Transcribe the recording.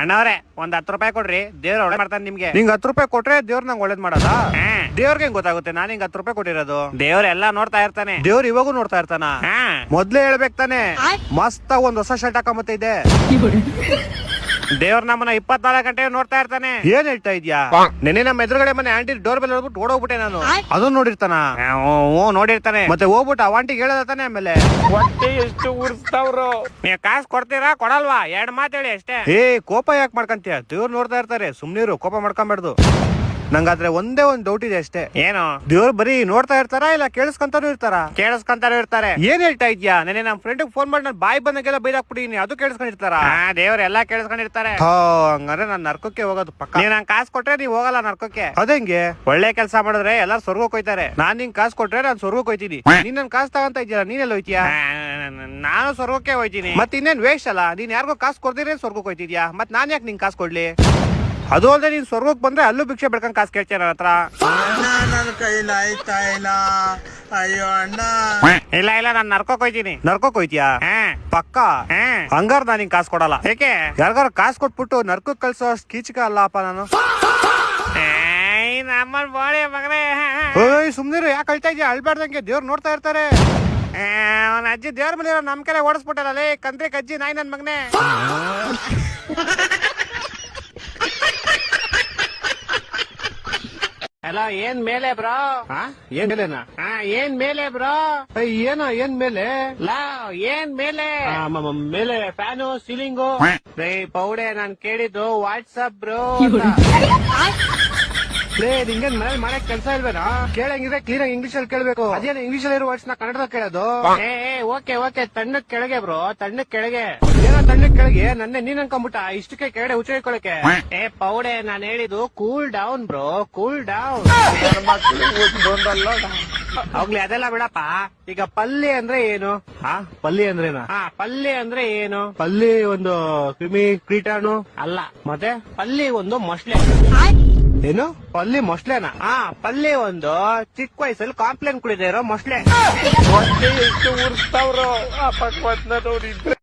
ಅಣ್ಣವ್ರೆ ಒಂದ್ 10 ರೂಪಾಯಿ ಕೊಡ್ರಿ, ದೇವ್ರ ಒಳ್ಳೆ ಮಾಡ್ತಾನೆ ನಿಮ್ಗೆ. ನಿಂಗ್ 10 ರೂಪಾಯಿ ಕೊಟ್ರೆ ದೇವ್ರ ನಂಗೆ ಒಳ್ಳೇದ್ ಮಾಡದ? ದೇವ್ರಿಗೆ ಹೆಂಗ್ ಗೊತ್ತಾಗುತ್ತೆ ನಾನು ಹಿಂಗ್ 10 ರೂಪಾಯಿ ಕೊಟ್ಟಿರೋದು? ದೇವ್ರ ಎಲ್ಲಾ ನೋಡ್ತಾ ಇರ್ತಾನೆ. ದೇವ್ರ ಇವಾಗೂ ನೋಡ್ತಾ ಇರ್ತಾನ. ಮೊದ್ಲೇ ಹೇಳ್ಬೇಕು ತಾನೆ, ಮಸ್ತ್ ಒಂದ್ ಹೊಸ ಶರ್ಟ್ ಹಾಕೊಂಬತ್ತ ಇದೆ. ದೇವ್ರ ನಮ್ಮನ್ನ 24 ಗಂಟೆ ನೋಡ್ತಾ ಇರ್ತಾನೆ. ಏನ್ ಹೇಳ್ತಾ ಇದ್ಯಾ? ನೆನೆ ನಮ್ಮ ಎದುರುಗಡೆ ಮನೆ ಆಂಟಿ ಡೋರ್ ಬೆಲ್ ಹೊಡ್ಬಿಟ್ಟು ಓಡೋಗ್ಬಿಟ್ಟೆ ನಾನು. ಅದು ನೋಡಿರ್ತಾನ? ನೋಡಿರ್ತಾನೆ. ಮತ್ತೆ ಹೋಗ್ಬಿಟ್ಟು ಆ ಆಂಟಿಗೆ ಹೇಳತಾನೆ. ಆಮೇಲೆ ಹೊಟ್ಟೆ ಎಷ್ಟು ಉರ್ಸ್ತಾವ್ರು. ನೀವ್ ಕಾಸು ಕೊಡ್ತೀರಾ ಕೊಡಲ್ವಾ? 2 ಮಾತು ಹೇಳಿ ಅಷ್ಟೇ. ಕೋಪ ಯಾಕೆ ಮಾಡ್ಕಂತೀಯ? ದೇವ್ರು ನೋಡ್ತಾ ಇರ್ತಾರೆ, ಸುಮ್ನಿರು, ಕೋಪ ಮಾಡ್ಕೊಂಬೇಡ್ದು. ನಂಗಾದ್ರೆ ಒಂದೇ ಒಂದ್ ಡೌಟ್ ಇದೆ ಅಷ್ಟೇ. ಏನು? ದೇವ್ರು ಬರೀ ನೋಡ್ತಾ ಇರ್ತಾರ ಇಲ್ಲ ಕೇಳಿಸ್ಕೊಂತಾನು ಇರ್ತಾರ? ಕೇಳಿಸ್ಕೊಂತಾನು ಇರ್ತಾರೆ. ಏನ್ ಹೇಳ್ತಾ ಇದ್ಯಾ? ನೆನೆ ನಮ್ ಫ್ರೆಂಡ್ ಫೋನ್ ಮಾಡಿ ನಾನು ಬಾಯಿ ಬಂದಾಗೆಲ್ಲ ಬೈದಾಕ್ಬಿಟ್ಟಿನಿ, ಅದು ಕೇಳಿಸ್ಕೊಂಡಿರ್ತಾರ? ದೇವ್ರ ಎಲ್ಲಾ ಕೇಳಿಸ್ಕೊಂಡಿರ್ತಾರೆ. ಹಂಗಾರೆ ನಾನ್ ನರ್ಕಕ್ಕೆ ಹೋಗೋದು ಪಕ್ಕ. ನೀವ್ ನಂಗೆ ಕಾಸು ಕೊಟ್ರೆ ನೀವ್ ಹೋಗಲ್ಲ ನರ್ಕಕ್ಕೆ. ಅದಂಗೆ? ಒಳ್ಳೆ ಕೆಲಸ ಮಾಡಿದ್ರೆ ಎಲ್ಲಾರು ಸ್ವರ್ಗಕ್ಕೆ ಹೋಯ್ತಾರೆ. ನಾನ್ ನಿಂಗ್ ಕಾಸು ಕೊಟ್ರೆ ನಾನ್ ಸ್ವರ್ಗಕ್ಕೆ ಹೋಯ್ತೀನಿ. ನೀನ್ ನನ್ ಕಾಸು ತಗೊಂತ ಇದ್ದೀರಾ, ನೀನೆಲ್ಲ ಹೋಯ್ತೀಯಾ? ನಾನು ಸ್ವರ್ಗಕ್ಕೆ ಹೋಯ್ತೀನಿ. ಮತ್ ಇನ್ನೇನ್ ವೇಸ್ಟ್ ಅಲ್ಲ? ನೀನ್ ಯಾರಿಗೋ ಕಾಸು ಕೊಡ್ದಿರೇ ಸ್ವರ್ಗಕ್ಕೆ ಹೋಯ್ತಿದ್ಯಾ? ಮತ್ ನಾನ್ ಯಾಕೆ ನಿಂಗ್ ಕಾಸು ಕೊಡ್ಲಿ? ಅದು ಅಲ್ಲದೆ ನೀನ್ ಸ್ವರ್ಗಕ್ಕೆ ಬಂದ್ರೆ ಅಲ್ಲೂ ಭಿಕ್ಷೆ ಬೆಳ್ಕೊಂಡ್ ಕಾಸು ಕೇಳ್ತೀಯ ನನ್ನ ಹತ್ರ. ನನ್ನ ಕೈಲ ಆಯ್ತಾ ಇಲ್ಲ. ಅಯ್ಯೋ ಅಣ್ಣ. ಇಲ್ಲ ನಾನ್ ನರ್ಕೋಕ್ ಹೋಯ್ತೀನಿ. ನರ್ಕೋಕ್ ಹೋಯ್ತೀಯಾ? ಪಕ್ಕ. ಹಂಗಾರ ನಾನ್ ನಿಂಗ್ ಕಾಸು ಕೊಡಲ್ಲ. ಏಕೆ? ಯಾರಿಗಾರ ಕಾಸು ಕೊಟ್ಬಿಟ್ಟು ನರ್ಕೋಕ್ ಕಳ್ಸೋ ಕೀಚಕ ಅಲ್ಲಪ್ಪ ನಾನು. ನಮ್ಮನ್ ಬಾಳೆ ಮಗನೇ. ಸುಮ್ನಿರು, ಯಾಕೆ ಅಳ್ತಾ ಇದ್ಯಾ? ಅಳ್ಬಾರ್ದಂಗೆ, ದೇವ್ರು ನೋಡ್ತಾ ಇರ್ತಾರೆ. ಅವನ ಅಜ್ಜಿ ದೇವ್ರ ಮೇಲೆ ನಮ್ ಕಡೆ ಓಡಿಸ್ಬಿಟ್ಟಲ್ಲ ಕಂತ್ರಿ ಕಜ್ಜಿ ನಾಯಿ ನನ್ ಮಗನೇ. ಹಲೋ, ಏನ್ ಮೇಲೆ ಬ್ರೋ? ಏನ್ ಮೇಲೆನಾ? ಏನ್ ಮೇಲೆ ಬ್ರೋ? ಏನೋ ಏನ್ ಮೇಲೆ? ಏನ್ ಮೇಲೆ? ಮೇಲೆ ಫ್ಯಾನು, ಸೀಲಿಂಗು. ಪೌಡೆ ನಾನ್ ಕೇಳಿದ್ದು ವಾಟ್ಸಪ್ ಬ್ರೋ. ನಿಂಗೇನ್ ಮನೇಲಿ ಮಾಡಕ್ ಕೆಲಸ ಇಲ್ವೇನಾ? ಕೇಳಂಗಿದ್ರೆ ಕ್ಲೀನ್ ಆಗಿ ಇಂಗ್ಲಿಷ್ ಅಲ್ಲಿ ಕೇಳ್ಬೇಕು. ಅದೇನು ಇಂಗ್ಲಿಷ್ ಅಲ್ಲಿ ಇರೋ ವರ್ಡ್ಸ್ ನ ಕನ್ನಡದಲ್ಲಿ ಕೇಳೋದು? ಓಕೆ ತಣ್ಣಕ್ ಕೆಳಗೆ ಬ್ರೋ, ತಣ್ಣಕ್ ಕೆಳಗೆ. ಏನೋ ತಣ್ಣಕ್ ಕೆಳಗೆ? ನನ್ನೆ ನೀನ್ ಅನ್ಕೊಂಬಿಟ್ಟ ಇಷ್ಟಕ್ಕೆ ಕೆಳಗಡೆ ಉಚ್ಚಿಕೊಳ್ಳಕ್ಕೆ. ಪೌಡೆ ನಾನ್ ಹೇಳಿದ್ದು cool down bro, cool down. ಹೋಗ್ಲಿ ಅದೆಲ್ಲ ಬಿಡಪ್ಪ. ಈಗ ಪಲ್ಯ ಅಂದ್ರೆ ಏನು? ಪಲ್ಯ ಅಂದ್ರೇನ? ಪಲ್ಯ ಅಂದ್ರೆ ಏನು? ಪಲ್ಲಿ ಒಂದು ಕ್ರಿಮಿ ಕೀಟಾಣು ಅಲ್ಲ, ಮತ್ತೆ ಪಲ್ಲಿ ಒಂದು ಮೊಸಳೆ. ಏನು? ಪಲ್ಲಿ ಮೊಸಳೆನಾ? ಪಲ್ಲಿ ಒಂದು ಚಿಕ್ಕ ವಯಸ್ಸಲ್ಲಿ ಕಾಂಪ್ಲೇನ್ ಕುಡಿದೇ ಇರೋ ಮೊಸಳೆ. ಹೊಟ್ಟೆ ಎಷ್ಟು ಉರ್ಸ್ತಾವ್ರು ಆ ಪಕ್ವತ್ನ ನೋಡಿದ್ರೆ.